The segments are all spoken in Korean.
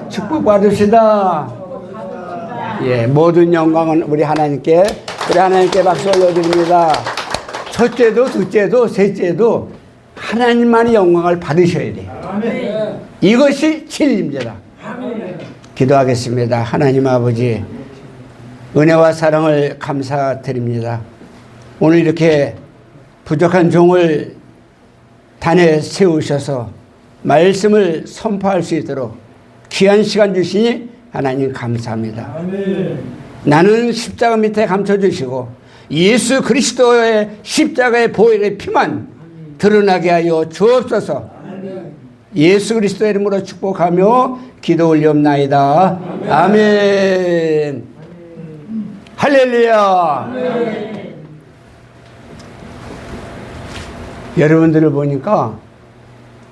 축복받으시다. 예, 모든 영광은 우리 하나님께 박수 올려드립니다. 첫째도 둘째도 셋째도 하나님만이 영광을 받으셔야 돼요. 이것이 진리입니다. 기도하겠습니다. 하나님 아버지, 은혜와 사랑을 감사드립니다. 오늘 이렇게 부족한 종을 단에 세우셔서 말씀을 선포할 수 있도록 귀한 시간 주시니 하나님 감사합니다. 나는 십자가 밑에 감춰주시고 예수 그리스도의 십자가의 보혈의 피만 드러나게 하여 주옵소서. 예수 그리스도의 이름으로 축복하며 기도 올리옵나이다. 아멘. 할렐루야. 여러분들을 보니까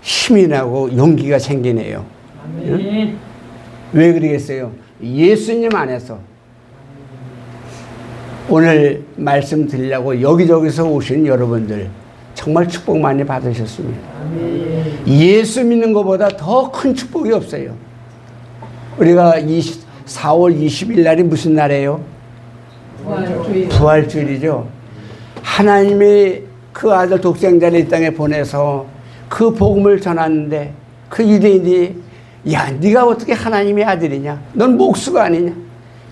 힘이 나고 용기가 생기네요. 응? 왜 그러겠어요? 예수님 안에서 오늘 말씀 드리려고 여기저기서 오신 여러분들 정말 축복 많이 받으셨습니다. 예수 믿는 것보다 더 큰 축복이 없어요. 우리가 4월 20일 날이 무슨 날이에요? 부활주일이죠. 하나님이 그 아들 독생자를 이 땅에 보내서 그 복음을 전하는데 그 유대인이 야, 네가 어떻게 하나님의 아들이냐? 넌 목수가 아니냐?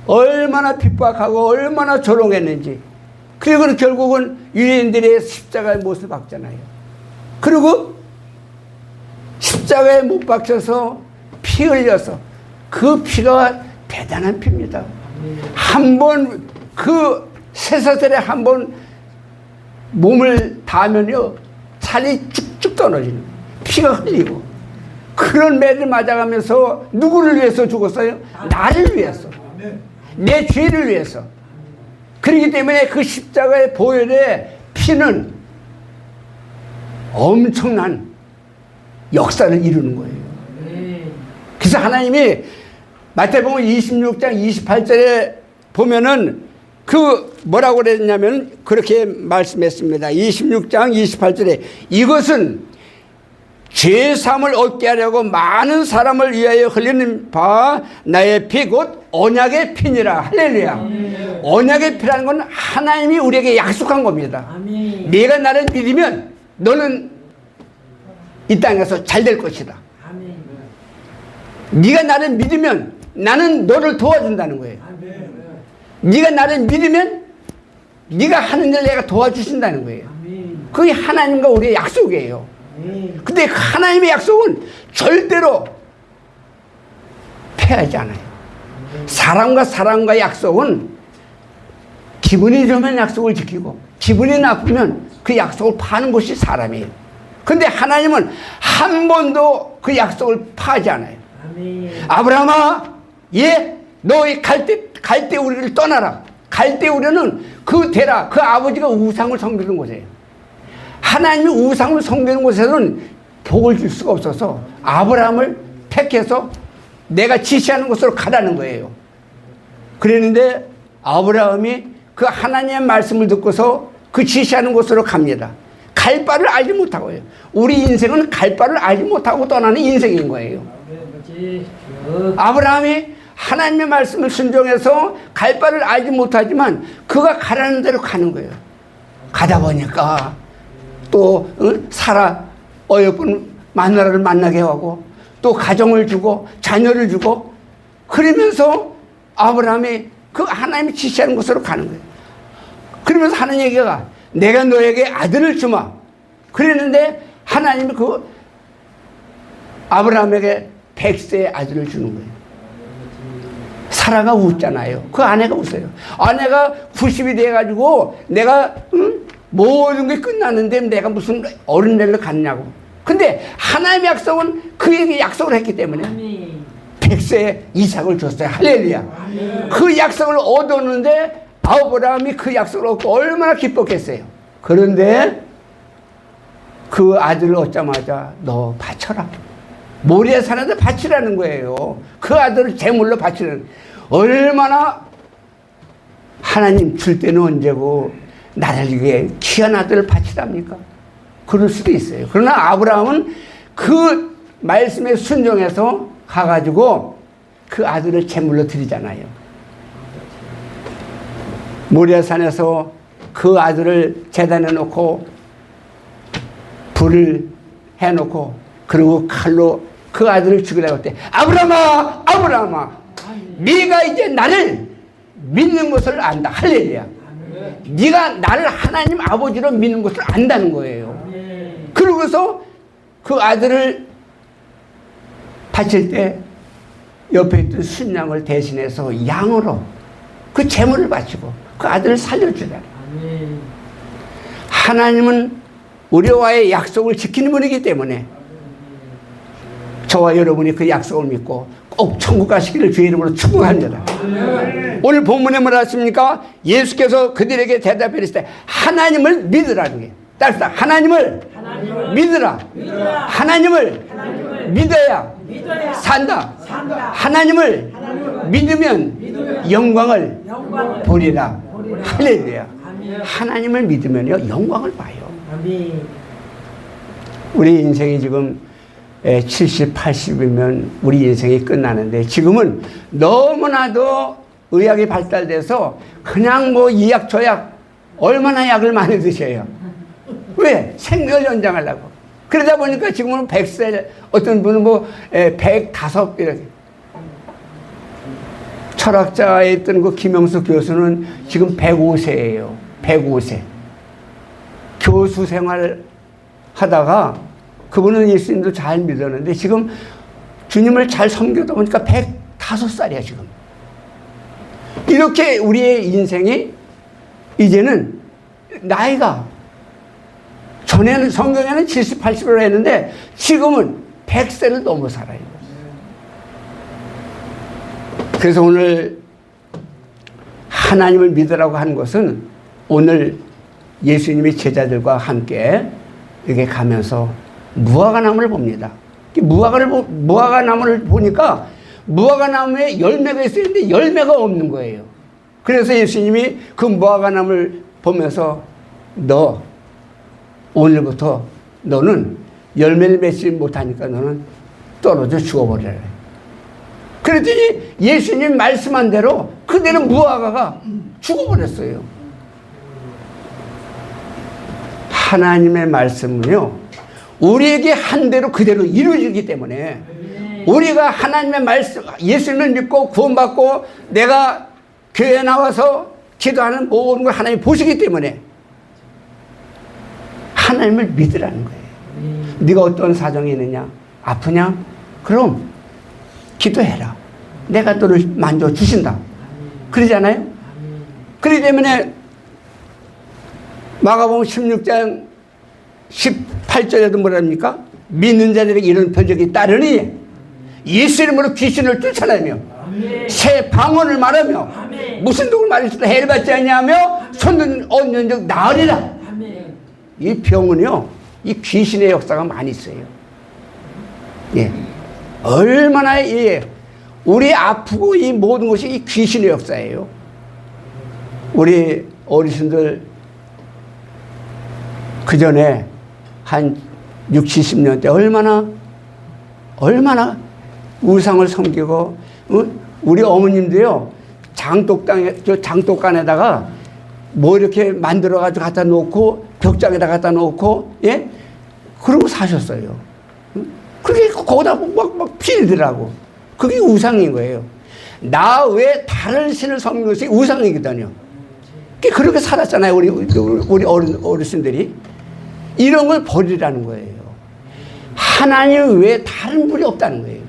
얼마나 핍박하고 얼마나 조롱했는지. 그리고 결국은 유대인들의 십자가에 못을 박잖아요. 그리고 십자가에 못 박혀서 피 흘려서 그 피가 대단한 피입니다. 한 번 그 쇠사슬에 한 번 몸을 닿으면요 살이 쭉쭉 떨어지는 피가 흘리고 그런 매를 맞아가면서 누구를 위해서 죽었어요? 나를 위해서, 내 죄를 위해서. 그렇기 때문에 그 십자가의 보혈의 피는 엄청난 역사를 이루는 거예요. 그래서 하나님이 마태복음 26장 28절에 보면은 그 뭐라고 그랬냐면 그렇게 말씀했습니다. 26장 28절에 이것은 죄사함을 얻게 하려고 많은 사람을 위하여 흘리는 바 나의 피 곧 언약의 피니라. 할렐루야. 언약의 피라는 건 하나님이 우리에게 약속한 겁니다. 아멘. 네가 나를 믿으면 너는 이 땅에서 잘 될 것이다. 아멘. 네가 나를 믿으면 나는 너를 도와준다는 거예요. 아멘. 네가 나를 믿으면 네가 하는 일 내가 도와주신다는 거예요. 아멘. 그게 하나님과 우리의 약속이에요. 근데 하나님의 약속은 절대로 패하지 않아요. 사람과 사람과의 약속은 기분이 좋으면 약속을 지키고 기분이 나쁘면 그 약속을 파는 것이 사람이에요. 근데 하나님은 한 번도 그 약속을 파하지 않아요. 아브라함아, 예, 너희 갈대 우리를 떠나라. 갈대 우리는 그 데라, 그 아버지가 우상을 섬기는 곳이에요. 하나님이 우상을 섬기는 곳에서는 복을 줄 수가 없어서 아브라함을 택해서 내가 지시하는 곳으로 가라는 거예요. 그랬는데 아브라함이 그 하나님의 말씀을 듣고서 그 지시하는 곳으로 갑니다. 갈 바를 알지 못하고요. 우리 인생은 갈 바를 알지 못하고 떠나는 인생인 거예요. 아브라함이 하나님의 말씀을 순종해서 갈 바를 알지 못하지만 그가 가라는 대로 가는 거예요. 가다 보니까 또 사라 어여쁜 마누라를 만나게 하고 또 가정을 주고 자녀를 주고 그러면서 아브라함이 그 하나님이 지시하는 곳으로 가는 거예요. 그러면서 하는 얘기가 내가 너에게 아들을 주마. 그랬는데 하나님이 그 아브라함에게 100세의 아들을 주는 거예요. 사라가 웃잖아요. 그 아내가 웃어요. 아내가 90이 돼가지고 내가 모든 게 끝났는데 내가 무슨 어린애를 갖냐고. 근데 하나님의 약속은 그에게 약속을 했기 때문에 100세의 이삭을 줬어요. 할렐루야. 그 약속을 얻었는데 아브라함이 그 약속을 얻고 얼마나 기뻤겠어요. 그런데 그 아들을 얻자마자 너 바쳐라. 모리아 산에다 바치라는 거예요. 그 아들을 제물로 바치라는. 얼마나 하나님 줄 때는 언제고 나를 위해 귀한 아들을 바치랍니까? 그럴 수도 있어요. 그러나 아브라함은 그 말씀에 순종해서 가가지고 그 아들을 제물로 드리잖아요. 모리아산에서 그 아들을 재단해 놓고 불을 해놓고 그리고 칼로 그 아들을 죽이려고 할 때 아브라함아 아브라함아 네가 이제 나를 믿는 것을 안다. 할렐루야. 네가 나를 하나님 아버지로 믿는 것을 안다는 거예요. 그러고서 그 아들을 바칠 때 옆에 있던 순양을 대신해서 양으로 그 제물을 바치고 그 아들을 살려주다. 하나님은 우리와의 약속을 지키는 분이기 때문에 저와 여러분이 그 약속을 믿고 꼭 천국 가시기를 주의 이름으로 축복합니다. 오늘 본문에 뭐라 했습니까? 예수께서 그들에게 대답해 이르시되 하나님을 믿으라는 게 따르다. 하나님을 믿으라. 하나님을 믿어야 산다. 하나님을 믿으면 영광을 보리라. 할렐루야. 하나님을 믿으면요 영광을 봐요. 우리 인생이 지금 70, 80이면 우리 인생이 끝나는데 지금은 너무나도 의학이 발달돼서 그냥 뭐 이 약 저 약 얼마나 약을 많이 드셔요. 왜? 생명을 연장하려고. 그러다 보니까 지금은 100세, 어떤 분은 뭐 105 이렇게. 철학자에 있던 그 김영수 교수는 지금 105세예요. 105세. 교수 생활 하다가 그분은 예수님도 잘 믿었는데 지금 주님을 잘 섬기다 보니까 105살이야 지금. 이렇게 우리의 인생이 이제는 나이가 전에는 성경에는 70, 80으로 했는데 지금은 100세를 넘어 살아요. 그래서 오늘 하나님을 믿으라고 하는 것은 오늘 예수님이 제자들과 함께 이렇게 가면서 무화과나무를 봅니다. 무화과나무를 보니까 무화과나무에 열매가 있었는데 열매가 없는 거예요. 그래서 예수님이 그 무화과나무를 보면서 너 오늘부터 너는 열매를 맺지 못하니까 너는 떨어져 죽어버려라. 그랬더니 예수님 말씀한 대로 그대로 무화과가 죽어버렸어요. 하나님의 말씀은요 우리에게 한 대로 그대로 이루어지기 때문에 우리가 하나님의 말씀 예수님을 믿고 구원받고 내가 교회에 나와서 기도하는 모든 걸 하나님이 보시기 때문에 하나님을 믿으라는 거예요. 네가 어떤 사정이 있느냐? 아프냐? 그럼 기도해라. 내가 너를 만져주신다. 그러잖아요? 그렇기 때문에 마가복음 16장 18절에도 뭐랍니까? 믿는 자들에게 이런 표적이 따르니 예수 이름으로 귀신을 쫓아내며 새 방언을 말하며 무슨 독을 말할 때 해를 받지 않냐며 손은 얻는 적 나으리라. 이 병은요 이 귀신의 역사가 많이 있어요. 예. 얼마나 우리 아프고 이 모든 것이 이 귀신의 역사예요. 우리 어르신들 그 전에 한 60, 70년 때 얼마나 우상을 섬기고 우리 어머님도요 장독간에다가 뭐 이렇게 만들어 가지고 갖다 놓고 벽장에다 갖다 놓고 예 그러고 사셨어요. 그게 거기다 막 피리더라고. 그게 우상인 거예요. 나 외에 다른 신을 섬기는 것이 우상이거든요. 그렇게 살았잖아요. 우리 어르신들이. 이런 걸 버리라는 거예요. 하나님 외에 다른 분이 없다는 거예요.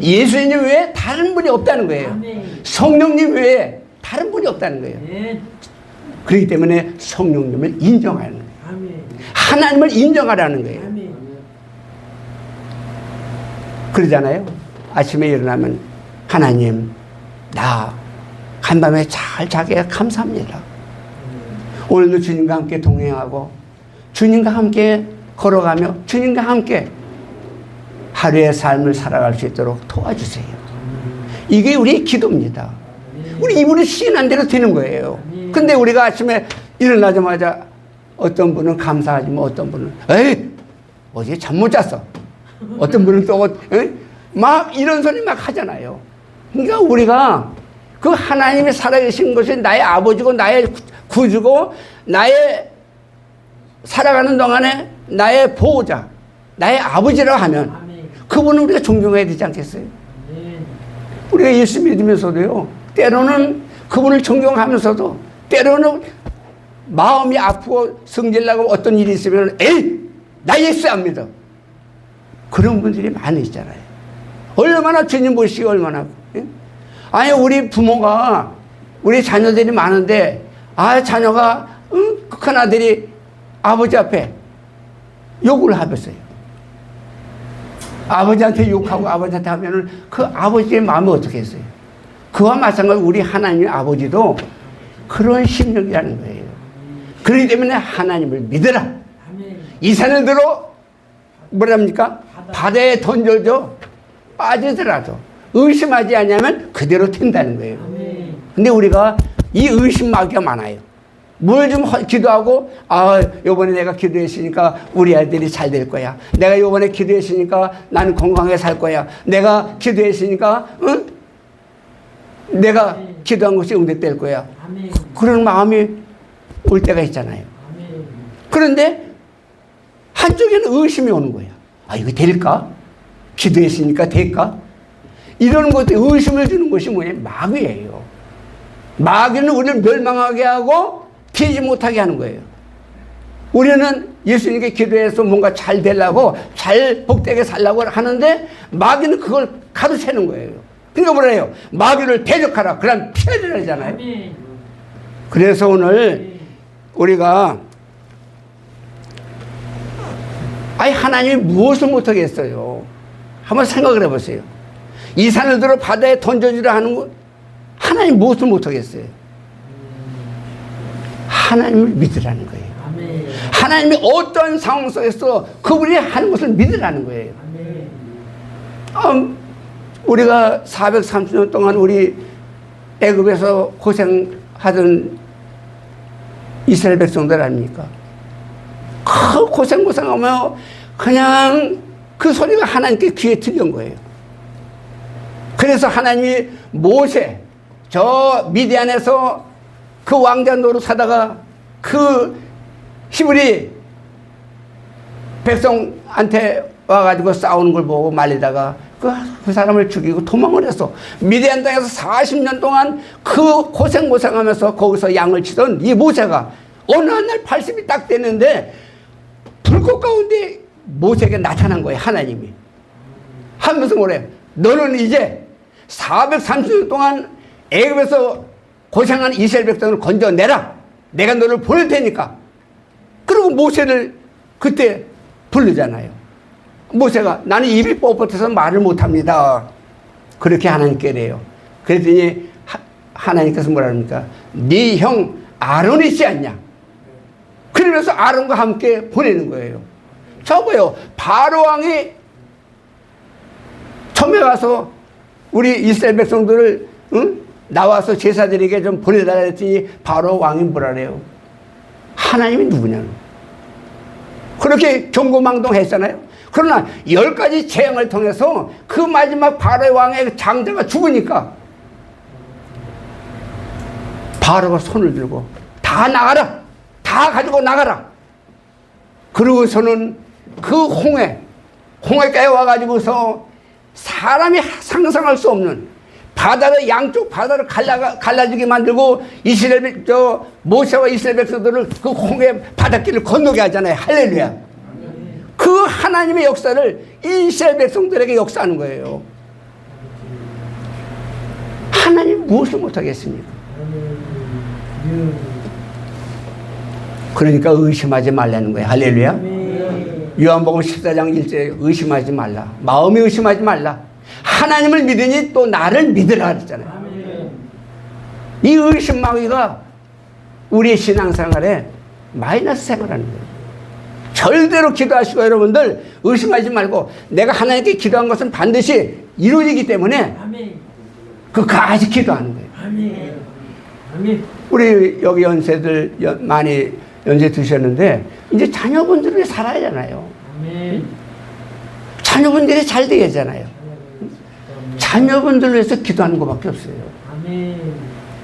예수님 외에 다른 분이 없다는 거예요. 성령님 외에 다른 분이 없다는 거예요. 그렇기 때문에 성령님을 인정하는 거예요. 하나님을 인정하라는 거예요. 그러잖아요. 아침에 일어나면 하나님 나 한밤에 잘 자게 감사합니다. 오늘도 주님과 함께 동행하고 주님과 함께 걸어가며 주님과 함께 하루의 삶을 살아갈 수 있도록 도와주세요. 이게 우리의 기도입니다. 우리 입으로 시인한 대로 되는 거예요. 근데 우리가 아침에 일어나자마자 어떤 분은 감사하지만 어떤 분은 에이 어제 잠 못 잤어. 어떤 분은 또 막 이런 소리 막 하잖아요. 그러니까 우리가 그 하나님이 살아계신 것이 나의 아버지고 나의 구주고 나의 살아가는 동안에 나의 보호자, 나의 아버지라고 하면 그분은 우리가 존경해야 되지 않겠어요? 우리가 예수 믿으면서도요, 때로는 그분을 존경하면서도 때로는 마음이 아프고 성질나고 어떤 일이 있으면 에이! 나 예수 안 믿어. 그런 분들이 많으시잖아요. 얼마나 주님 보시기 얼마나. 예? 아니 우리 부모가 우리 자녀들이 많은데 자녀가 큰 아들이 아버지 앞에 욕을 하겠어요. 아버지한테 욕하고 아버지한테 하면은 그 아버지의 마음이 어떻게 했어요? 그와 마찬가지로 우리 하나님의 아버지도 그런 심령이라는 거예요. 그렇기 때문에 하나님을 믿으라. 이 산을 들어 뭐랍니까? 바다에 던져줘. 빠지더라도 의심하지 않으면 그대로 튄다는 거예요. 근데 우리가 이 의심마귀가 많아요. 뭘 좀 기도하고 요번에 내가 기도했으니까 우리 아들이 잘 될 거야. 내가 요번에 기도했으니까 나는 건강하게 살 거야. 내가 기도했으니까 내가 기도한 것이 응답될 거야. 그런 마음이 올 때가 있잖아요. 그런데 한쪽에는 의심이 오는 거야. 이거 될까? 기도했으니까 될까? 이런 것들 의심을 주는 것이 뭐냐면 마귀예요. 마귀는 우리를 멸망하게 하고 피지 못하게 하는 거예요. 우리는 예수님께 기도해서 뭔가 잘 되려고 잘 복되게 살려고 하는데 마귀는 그걸 가로채는 거예요. 그러니까 뭐래요? 마귀를 대적하라. 그럼 피해야 되잖아요. 그래서 오늘 우리가 하나님이 무엇을 못하겠어요? 한번 생각을 해보세요. 이 산을 들어 바다에 던져주라 하는 거 하나님 무엇을 못하겠어요? 하나님을 믿으라는 거예요. 하나님이 어떤 상황 속에서 그분이 하는 것을 믿으라는 거예요. 우리가 430년 동안 우리 애굽에서 고생하던 이스라엘 백성들 아닙니까? 그 고생하며 그냥 그 소리가 하나님께 귀에 들린 거예요. 그래서 하나님이 모세 저 미디안에서 그 왕자 노릇하다가 그 히브리 백성한테 와가지고 싸우는 걸 보고 말리다가 그 사람을 죽이고 도망을 했어. 미디안 땅에서 40년 동안 그 고생하면서 거기서 양을 치던 이 모세가 어느 날 80이 딱 됐는데 불꽃 가운데 모세에게 나타난 거예요. 하나님이 하면서 뭐래? 너는 이제 430년 동안 애굽에서 고생한 이스라엘 백성을 건져내라. 내가 너를 보낼 테니까. 그리고 모세를 그때 부르잖아요. 모세가 나는 입이 뻣뻣해서 말을 못합니다. 그렇게 하나님께 그래요. 그랬더니 하나님께서 뭐라 합니까? 네 형 아론이 있지 않냐? 그러면서 아론과 함께 보내는 거예요. 저거요. 바로 왕이 처음에 와서 우리 이스라엘 백성들을 나와서 제사들에게 좀 보내달라 했더니 바로 왕이 뭐라 그래요? 하나님이 누구냐는. 그렇게 경고망동했잖아요. 그러나 10가지 재앙을 통해서 그 마지막 바로의 왕의 장자가 죽으니까 바로가 손을 들고 다 나가라. 다 가지고 나가라. 그러고서는 그 홍해가에 와가지고서 사람이 상상할 수 없는 바다를 양쪽 바다를 갈라지게 만들고 모세와 이스라엘 백성들을 그 홍해 바닷길을 건너게 하잖아요. 할렐루야. 그 하나님의 역사를 이스라엘 백성들에게 역사하는 거예요. 하나님 무엇을 못하겠습니까? 그러니까 의심하지 말라는 거예요. 할렐루야. 요한복음 14장 1절에 의심하지 말라. 마음이 의심하지 말라. 하나님을 믿으니 또 나를 믿으라 그랬잖아요. 이 의심마귀가 우리의 신앙생활에 마이너스 생활하는 거예요. 절대로 기도하시고 여러분들 의심하지 말고 내가 하나님께 기도한 것은 반드시 이루어지기 때문에 그까지 기도하는 거예요. 우리 여기 연세들 많이 연세 드셨는데 이제 자녀분들이 살아야 하잖아요. 자녀분들이 잘 되겠잖아요. 자녀분들을 위해서 기도하는 것밖에 없어요.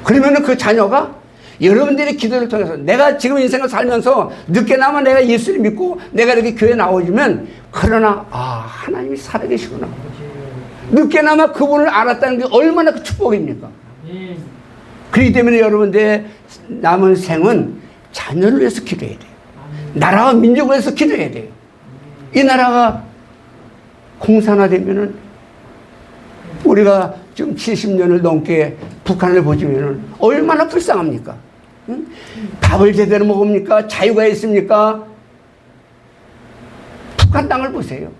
그러면은 그 자녀가 여러분들의 기도를 통해서 내가 지금 인생을 살면서 늦게나마 내가 예수를 믿고 내가 이렇게 교회 나오지만 그러나 하나님이 살아계시구나. 늦게나마 그분을 알았다는 게 얼마나 그 축복입니까? 그렇기 때문에 여러분들의 남은 생은 자녀를 위해서 기도해야 돼요. 나라와 민족을 위해서 기도해야 돼요. 이 나라가 공산화되면은 우리가 지금 70년을 넘게 북한을 보시면은 얼마나 불쌍합니까? 응? 밥을 제대로 먹습니까? 자유가 있습니까? 북한 땅을 보세요.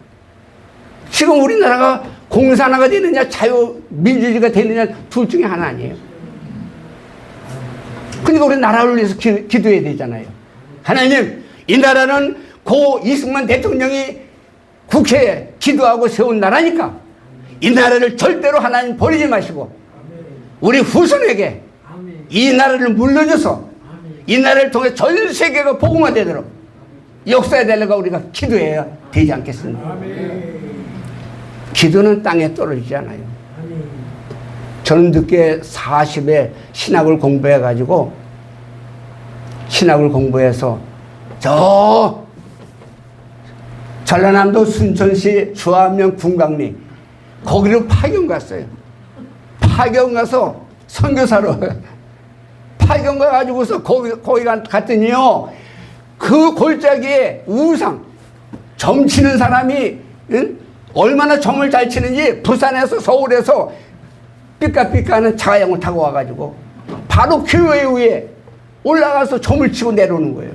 지금 우리나라가 공산화가 되느냐 자유민주주의가 되느냐 둘 중에 하나 아니에요. 그러니까 우리 나라를 위해서 기도해야 되잖아요. 하나님, 이 나라는 고 이승만 대통령이 국회에 기도하고 세운 나라니까 이 나라를 절대로 하나님 버리지 마시고 우리 후손에게 이 나라를 물려줘서 이 나라를 통해 전 세계가 복음화되도록 역사에 되려고 우리가 기도해야 되지 않겠습니까? 기도는 땅에 떨어지지 않아요. 저는 늦게 40에 신학을 공부해가지고 신학을 공부해서 저 전라남도 순천시 주안면 군강리 거기로 파견 갔어요. 파견 가서 선교사로 파견 가가지고서 거기 갔더니요 그 골짜기에 우상 점 치는 사람이 얼마나 점을 잘 치는지 부산에서 서울에서 삐까삐까하는 자가용을 타고 와가지고 바로 교회 위에 올라가서 점을 치고 내려오는 거예요.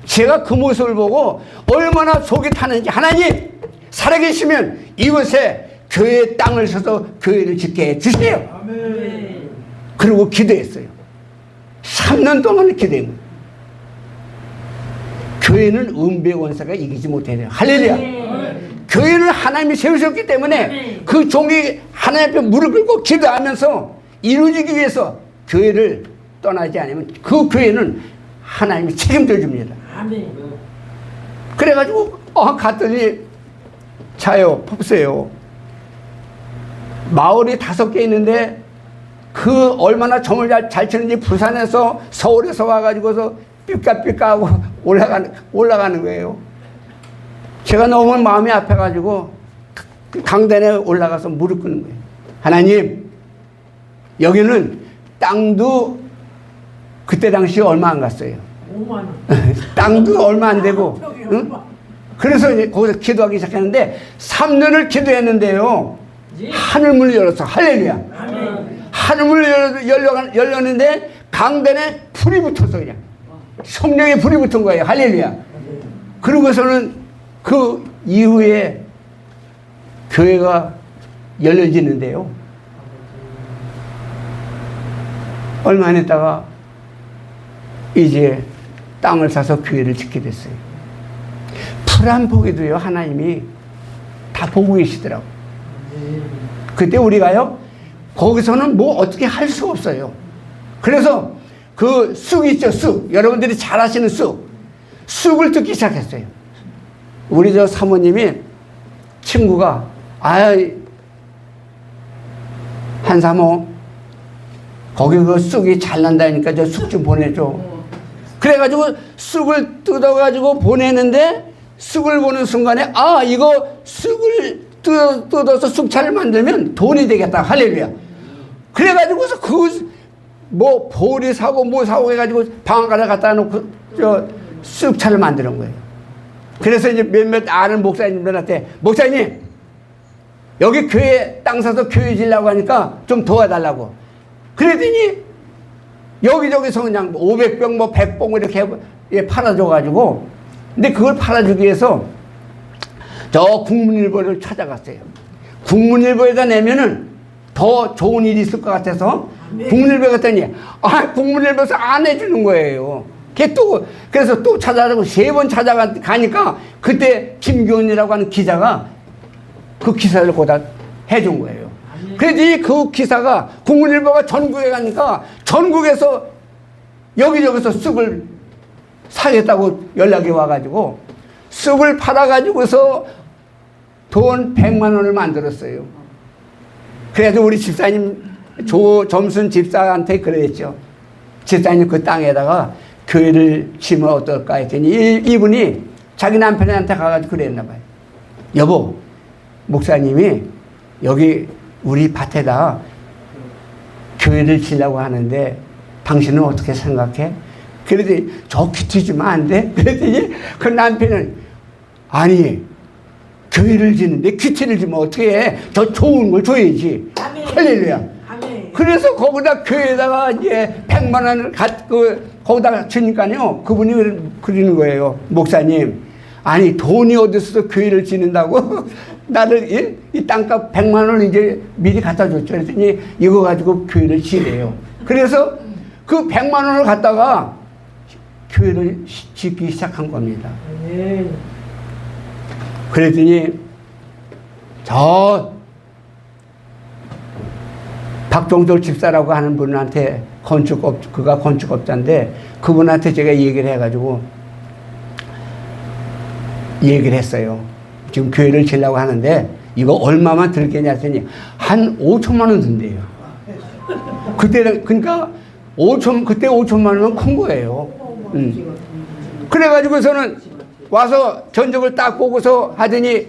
제가 그 모습을 보고 얼마나 속이 타는지 하나님 살아계시면 이곳에 교회의 땅을 사서 교회를 짓게 해주세요. 아멘. 그리고 기도했어요. 3년 동안 기도한 거예요. 교회는 은배 원사가 이기지 못해요. 할렐루야. 아멘. 교회는 하나님이 세우셨기 때문에 아멘. 그 종이 하나님 앞에 무릎 꿇고 기도하면서 이루어지기 위해서 교회를 떠나지 않으면 그 교회는 하나님이 책임져 줍니다. 아멘. 그래가지고 갔더니 자요 보세요. 마을이 5개 있는데 그 얼마나 점을 잘 치는지 부산에서 서울에서 와가지고서 삐까삐까하고 올라가는 거예요. 제가 너무 마음이 아파가지고 강단에 올라가서 무릎 꿇는 거예요. 하나님, 여기는 땅도 그때 당시에 얼마 안 갔어요. 5만 원. 땅도 얼마 안 되고. 응? 그래서 이제 거기서 기도하기 시작했는데 3년을 기도했는데요. 하늘문을 열었어. 할렐루야. 하늘문을 열렸는데 강단에 불이 붙었어. 그냥 성령의 불이 붙은 거예요. 할렐루야. 그러고서는 그 이후에 교회가 열려지는데요. 얼마 안 있다가 이제 땅을 사서 교회를 짓게 됐어요. 불안 보기도요 하나님이 다 보고 계시더라고. 그때 우리가요 거기서는 뭐 어떻게 할 수가 없어요. 그래서 그 쑥 있죠, 쑥. 여러분들이 잘 아시는 쑥을 뜯기 시작했어요. 우리 저 사모님이 친구가 한사모 거기 그 쑥이 잘 난다니까 저 쑥 좀 보내줘. 그래가지고 쑥을 뜯어가지고 보내는데 쑥을 보는 순간에 이거 쑥을 뜯어서 쑥차를 만들면 돈이 되겠다. 할렐루야. 그래가지고서 뭐 보리 사고 뭐 사고 해가지고 방앗간에 갖다 놓고 저 쑥차를 만드는 거예요. 그래서 이제 몇몇 아는 목사님들한테 목사님 여기 교회 땅 사서 교회 지려고 하니까 좀 도와달라고. 그랬더니 여기저기서 그냥 500병 뭐 100봉 이렇게 팔아줘가지고 근데 그걸 팔아주기 위해서 저 국문일보를 찾아갔어요. 국문일보에다 내면은 더 좋은 일이 있을 것 같아서 국문일보에 갔더니 국문일보에서 안 해주는 거예요. 그래서 또 찾아가고 3번 찾아가니까 그때 김교훈이라고 하는 기자가 그 기사를 거다 해준 거예요. 그래서 그 기사가 국문일보가 전국에 가니까 전국에서 여기저기서 쑥을 사겠다고 연락이 와가지고 쑥을 팔아가지고서 돈 100만 원을 만들었어요. 그래서 우리 집사님 조점순 집사한테 그랬죠. 집사님 그 땅에다가 교회를 지으면 어떨까 했더니 이분이 자기 남편한테 가가지고 그랬나 봐요. 여보, 목사님이 여기 우리 밭에다 교회를 지으려고 하는데 당신은 어떻게 생각해? 그랬더니 저 퀴트 주면 안 돼? 그랬더니 그 남편은 아니 교회를 지는데 퀴트를 주면 어떻게 해? 더 좋은 걸 줘야지. 할렐루야. 그래서 거기다 교회에다가 이제 100만 원을 거기다가 주니까요. 그분이 그러는 거예요. 목사님, 아니 돈이 어디서 교회를 지는다고 나를 이 땅값 100만 원을 이제 미리 갖다 줬죠. 그랬더니 이거 가지고 교회를 지으래요. 그래서 그 100만 원을 갖다가 교회를 짓기 시작한 겁니다. 그랬더니 저 박종철 집사라고 하는 분한테 그가 건축업자인데 그분한테 제가 얘기를 해가지고 얘기를 했어요. 지금 교회를 지으려고 하는데 이거 얼마만 들겠냐 했더니 한 5천만 원 든대요. 그때 그러니까 그때 5천만 원은 큰 거예요. 그래가지고서는 와서 전적을 딱 보고서 하더니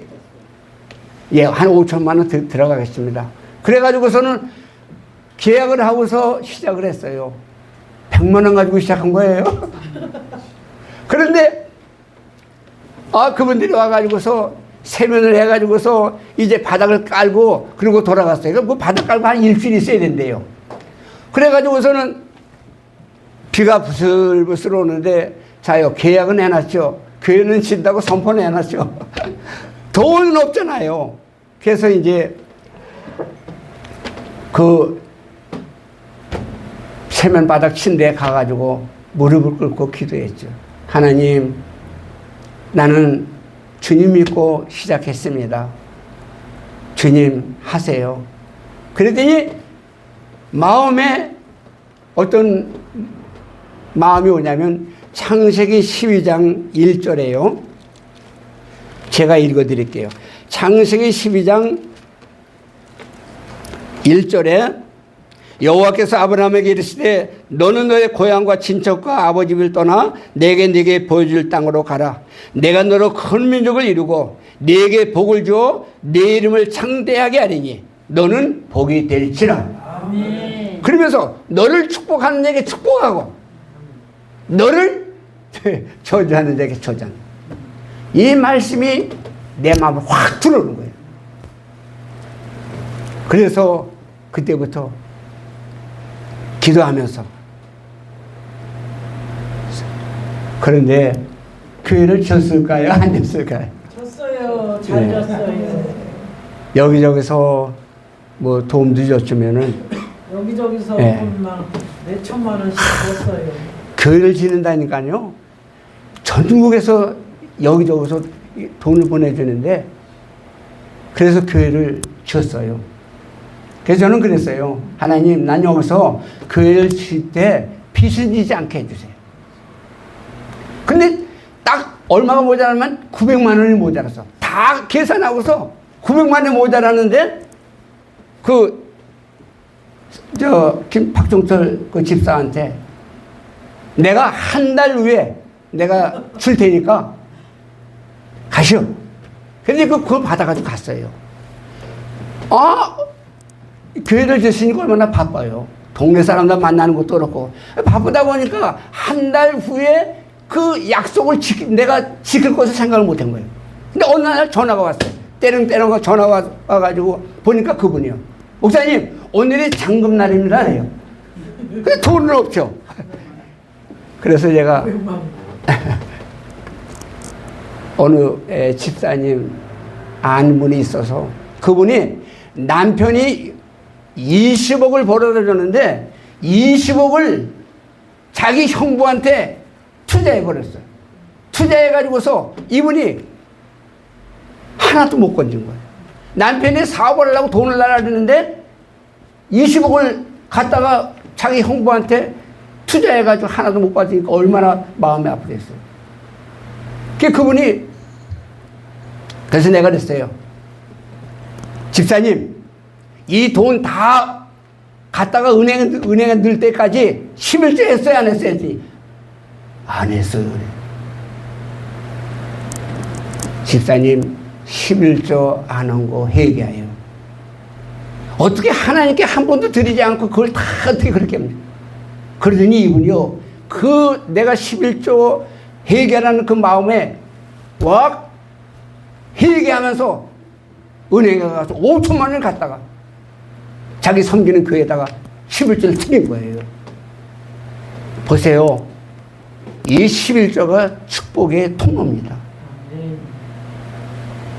예, 한 5천만 원 들어가겠습니다. 그래가지고서는 계약을 하고서 시작을 했어요. 100만 원 가지고 시작한 거예요. 그런데 그분들이 와가지고서 세면을 해가지고서 이제 바닥을 깔고 그리고 돌아갔어요. 그 바닥 깔고 한 일주일 있어야 된대요. 그래가지고서는 비가 부슬부슬 오는데 자요, 계약은 해놨죠. 교회는 진다고 선포는 해놨죠. 돈은 없잖아요. 그래서 이제 그 세면 바닥 친 데 가가지고 무릎을 꿇고 기도했죠. 하나님, 나는 주님 믿고 시작했습니다. 주님 하세요. 그랬더니 마음에 어떤 마음이 오냐면 창세기 12장 1절에요. 제가 읽어드릴게요. 창세기 12장 1절에 여호와께서 아브라함에게 이르시되 너는 너의 고향과 친척과 아버지 집을 떠나 내게 보여줄 땅으로 가라. 내가 너로 큰 민족을 이루고 네게 복을 주어 네 이름을 창대하게 하리니 너는 복이 될지라. 아멘. 그러면서 너를 축복하는 자에게 축복하고 너를 저주하는 자에게 저주하는. 이 말씀이 내 마음을 확 들어오는 거예요. 그래서 그때부터 기도하면서 그런데 교회를 졌을까요? 안 졌을까요? 졌어요. 잘 졌어요. 여기저기서 뭐 도움도 줬으면은 여기저기서 몇 천만 원씩 줬어요. 교회를 지는다니까요. 전국에서 여기저기서 돈을 보내주는데 그래서 교회를 지었어요. 그래서 저는 그랬어요. 하나님, 난 여기서 교회를 칠 때 빚을 지지 않게 해주세요. 근데 딱 얼마가 모자라면 900만 원이 모자랐어. 다 계산하고서 900만 원이 모자라는데 박종철 그 집사한테 내가 한 달 후에 내가 줄 테니까 가시오. 근데 그걸 받아가지고 갔어요. 교회를 지으시니까 얼마나 바빠요. 동네 사람들 만나는 것도 그렇고. 바쁘다 보니까 한 달 후에 그 약속을 내가 지킬 것을 생각을 못 한 거예요. 근데 어느 날 전화가 왔어요. 때렁때렁 전화가 와가지고 보니까 그분이요. 목사님, 오늘이 잔금날입니다. 그래요. 근데 돈은 없죠. 그래서 제가 어느 집사님 아는 분이 있어서 그분이 남편이 20억을 벌어다 줬는데 20억을 자기 형부한테 투자해버렸어요. 투자해가지고서 이분이 하나도 못 건진 거예요. 남편이 사업을 하려고 돈을 날아주는데 20억을 갖다가 자기 형부한테 투자해가지고 하나도 못 받으니까 얼마나 마음이 아프겠어요. 그분이 그래서 내가 그랬어요. 집사님, 이 돈 다 갖다가 은행에 넣을 때까지 11조 했어야 안 했어야지? 안 했어요. 집사님 11조 안 한 거 회개해요. 어떻게 하나님께 한 번도 드리지 않고 그걸 다 어떻게 그렇게 합니까? 그러더니 이분이요, 그 내가 11조 회개라는 그 마음에 와 회개하면서 은행에 가서 5천만 원을 갖다가 자기 섬기는 교회에다가 11조를 드린 거예요. 보세요. 이 11조가 축복의 통로입니다.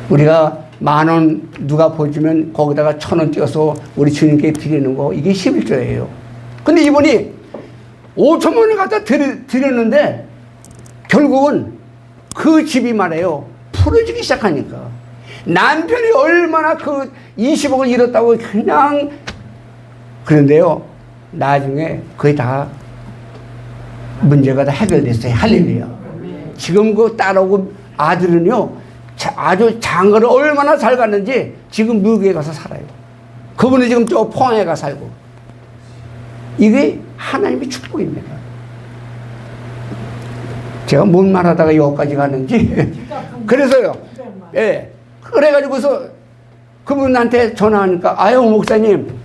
우리가 10,000원 누가 보여주면 거기다가 1,000원 띄어서 우리 주님께 드리는 거, 이게 11조예요. 근데 이분이 5천만 원을 갖다 드렸는데 결국은 그 집이 말해요, 풀어지기 시작하니까 남편이 얼마나 그 20억을 잃었다고 그냥 그런데요, 나중에 거의 다 문제가 다 해결됐어요. 할렐루야. 지금 그 딸하고 아들은요, 아주 장거를 얼마나 잘 갔는지 지금 미국에 가서 살아요. 그분은 지금 저 포항에 가 살고. 이게 하나님의 축복입니다. 제가 뭔 말하다가 여기까지 갔는지. 그래서요, 예. 그래가지고서 그분한테 전화하니까, 아유, 목사님,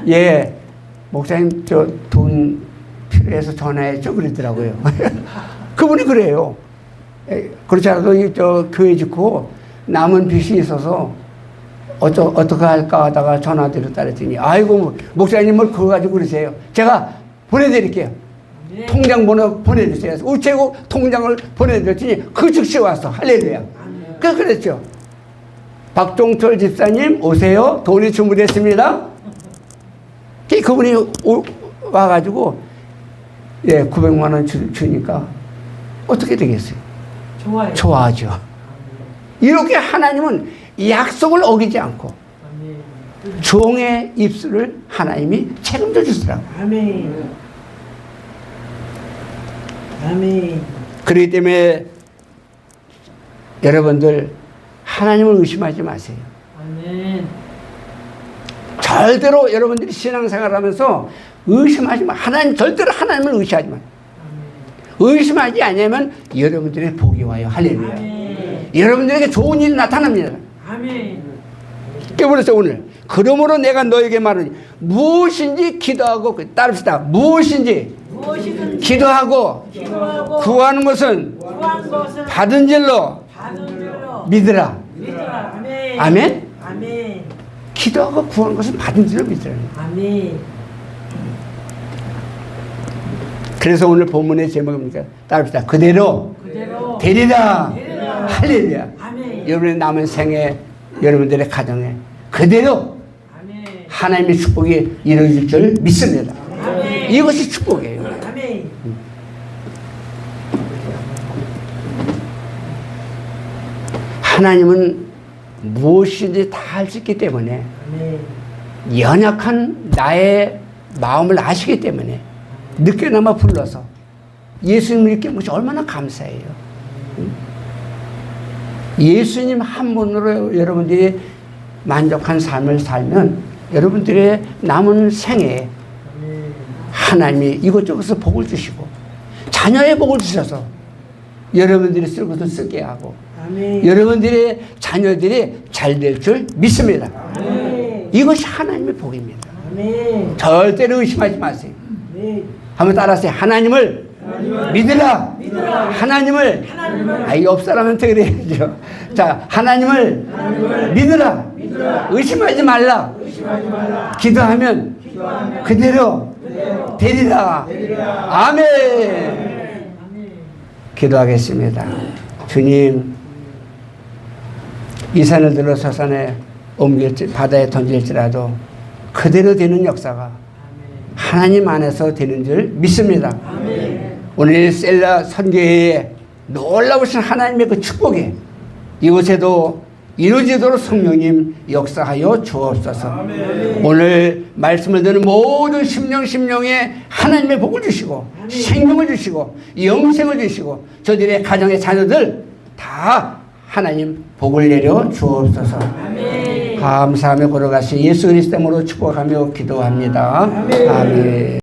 예, 목사님 저 돈 필요해서 전화했죠? 그러더라고요. 그분이 그래요. 그렇지 않아도 저 교회 짓고 남은 빚이 있어서 어떻게 할까 하다가 전화 드렸다 그랬더니, 아이고, 목사님을 그거 가지고 그러세요. 제가 보내드릴게요. 네. 통장 번호 보내주세요. 우체국 통장을 보내드렸더니 그 즉시 왔어. 할렐루야. 그랬죠. 박종철 집사님 오세요. 돈이 주문됐습니다. 그분이 와가지고, 예, 900만 원 주니까 어떻게 되겠어요? 좋아요. 좋아하죠. 이렇게 하나님은 약속을 어기지 않고 종의 입술을 하나님이 책임져 주시더라고요. 아멘. 아멘. 그렇기 때문에 여러분들 하나님을 의심하지 마세요. 아멘. 절대로 여러분들이 신앙생활 하면서 의심하지 마. 절대로 하나님을 의심하지 마. 의심하지 않으면 여러분들의 복이 와요. 할렐루야. 아멘. 여러분들에게 좋은 일이 나타납니다. 아멘. 깨버렸어 오늘. 그러므로 내가 너에게 말하니 무엇인지 기도하고, 따릅시다. 무엇인지 기도하고 구하는 것은 받은 줄로 믿으라. 아멘. 아멘? 아멘. 기도하고 구하는 것은 받은 줄로 믿으라. 아멘. 그래서 오늘 본문의 제목입니까? 따릅시다. 그대로 되리라. 할렐루야. 아멘. 여러분의 남은 생에, 여러분들의 가정에 그대로 아멘. 하나님의 축복이 이루어질 줄 믿습니다. 아멘. 이것이 축복이에요. 아멘. 하나님은 무엇이든지 다 할 수 있기 때문에, 아멘. 연약한 나의 마음을 아시기 때문에 늦게나마 불러서 예수님을 이렇게 모시 얼마나 감사해요. 예수님 한 분으로 여러분들이 만족한 삶을 살면 여러분들의 남은 생에 하나님이 이것저것에서 복을 주시고 자녀의 복을 주셔서 여러분들이 쓸 것을 쓰게 하고 아멘. 여러분들의 자녀들이 잘 될 줄 믿습니다. 아멘. 이것이 하나님의 복입니다. 아멘. 절대로 의심하지 마세요. 아멘. 한번 따라하세요. 하나님을 믿으라. 하나님을. 옆 사람한테 그래야죠. 자, 하나님을 믿으라. 의심하지 말라. 기도하면 그대로 되리라. 아멘. 기도하겠습니다. 주님, 이 산을 들어 저 산에 옮길지 바다에 던질지라도 그대로 되는 역사가 하나님 안에서 되는 줄 믿습니다. 아멘. 오늘 셀라 선교회에 놀라우신 하나님의 그 축복이 이곳에도 이루어지도록 성령님 역사하여 주옵소서. 아멘. 오늘 말씀을 듣는 모든 심령에 하나님의 복을 주시고 아멘. 생명을 주시고 영생을 주시고 저들의 가정의 자녀들 다 하나님 복을 내려 주옵소서. 아멘. 감사하며 걸어가신 예수 그리스도 이름으로 축복하며 기도합니다. 아멘.